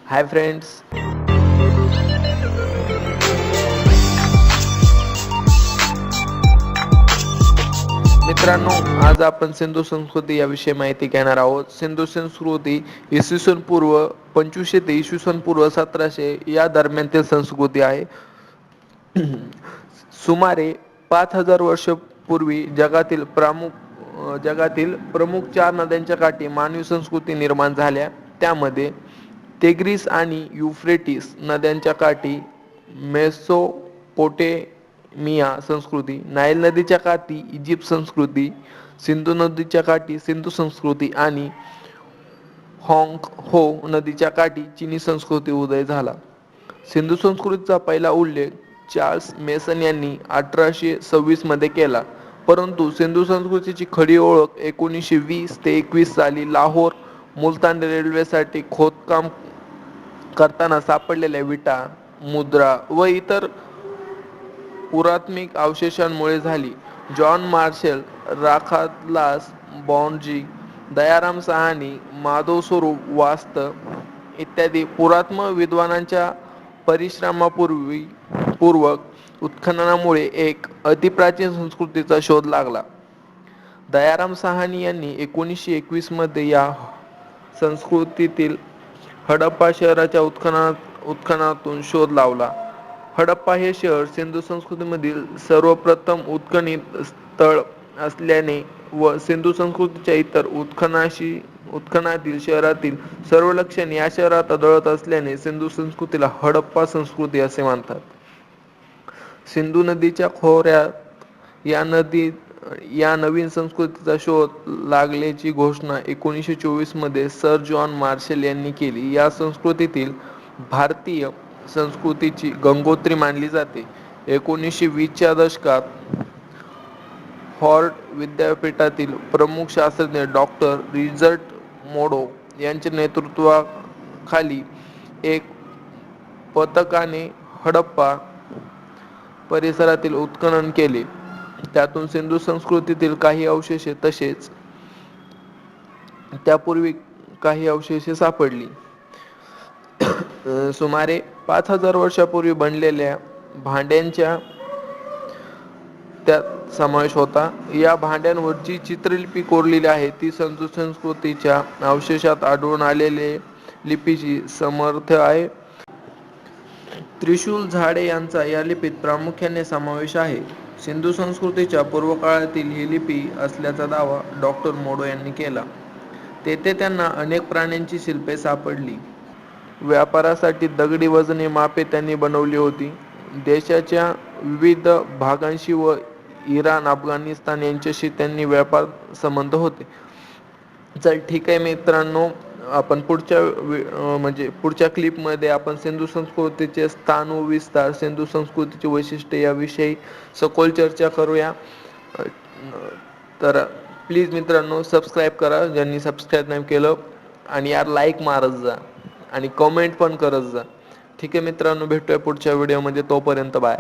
Hi friends. मित्रांनो, आज आपण सिंधू संस्कृती याविषयी माहिती घेणार आहोत. सिंधू संस्कृती इसवी सन पूर्व 2500 ते इसवी सन पूर्व 1700 या दरम्यानतील संस्कृती आहे. सुमारे 5000 वर्षापूर्वी जगातील प्रमुख 4 नद्यांच्या काठी मानवी संस्कृती निर्माण झाल्या. त्यामध्ये तेग्रिस आणि युफ्रेटिस नद्यांच्या काठी मेसोपोटेमिया संस्कृती, नाईल नदीच्या काठी इजिप्त संस्कृती, सिंधू नदीच्या काठी सिंधू संस्कृती आणि हाँग हो नदीच्या काठी चीनी संस्कृती उदय झाला. सिंधू संस्कृतीचा पहिला उल्लेख चार्ल्स मेसन यांनी 1826 मध्ये केला, परंतु सिंधू संस्कृतीची खरी ओळख 1920 ते 21 साली लाहोर मुलतान रेल्वेसाठी खोदकाम करताना सापडलेल्या विटा, मुद्रा व इतर पुरातत्विक अवशेषांमुळे झाली. John Marshall, राखादास Bonzi, Dayaram Sahni, Madhav स्वरूप वास्त इत्यादी पुरातत्व विद्वानांच्या परिश्रमापूर्वक उत्खननामुळे एक अतिप्राचीन संस्कृतीचा शोध लागला. दयाराम साहनी यांनी 1921 मध्ये या संस्कृतीतील हडप्पा शहराच्या उत्खननातून शोध लावला. हडप्पा हे शहर सिंधू संस्कृतीमधील सर्वप्रथम उत्खनित स्थळ असल्याने व सिंधू संस्कृतीच्या इतर उत्खनातील शहरातील सर्व लक्षणे या शहरात आढळत असल्याने सिंधू संस्कृतीला हडप्पा संस्कृती असे म्हणतात. सिंधू नदीच्या खोऱ्यात या नवीन संस्कृतीचा शोध लागल्याची घोषणा 1924 मध्ये सर जॉन मार्शल यांनी केली. या संस्कृतीतील भारतीय संस्कृतीची गंगोत्री मानली जाते. 1920 च्या दशकात हार्वर्ड विद्यापीठातील प्रमुख शास्त्रज्ञ डॉक्टर रिचर्ड मोडो यांच्या नेतृत्वाखाली एक पथकाने हडप्पा परिसरातील उत्खनन केले. त्यातून सिंधू संस्कृतीतील काही अवशेषे तसेच त्यापूर्वी काही अवशेषे सापडली. सुमारे 5000 वर्षापूर्वी बनलेल्या भांड्यांच्या त्यात समावेश होता. या भांड्यांवर जी चित्रलिपी कोरलेली आहे ती सिंधू संस्कृतीच्या अवशेषात आढळून आलेले लिपीची समर्थ आहे. त्रिशूल झाडे यांचा या लिपीत प्रामुख्याने समावेश आहे. सिंधू संस्कृतीच्या पूर्वकाळातील ही लिपी असल्याचा दावा डॉक्टर मोडो यांनी केला. तेथे त्यांना अनेक प्राण्यांची शिल्पे सापडली. व्यापारासाठी दगडी वजने मापे त्यांनी बनवली होती. देशाच्या विविध भागांशी व इराण, अफगाणिस्तान यांच्याशी त्यांनी व्यापार संबंध होते. चल ठीक आहे मित्रांनो, आपण पुढच्या क्लिपमध्ये आपण सिंधू संस्कृतीचे स्थान व विस्तार, सिंधू संस्कृतीची वैशिष्ट्ये याविषयी सखोल चर्चा करूया. तर प्लीज मित्रांनो सबस्क्राईब करा ज्यांनी सबस्क्राईब नाही केलं, आणि यार लाईक मारत जा आणि कमेंट पण करत जा. ठीक आहे मित्रांनो, भेटूया पुढच्या व्हिडिओमध्ये. तोपर्यंत बाय.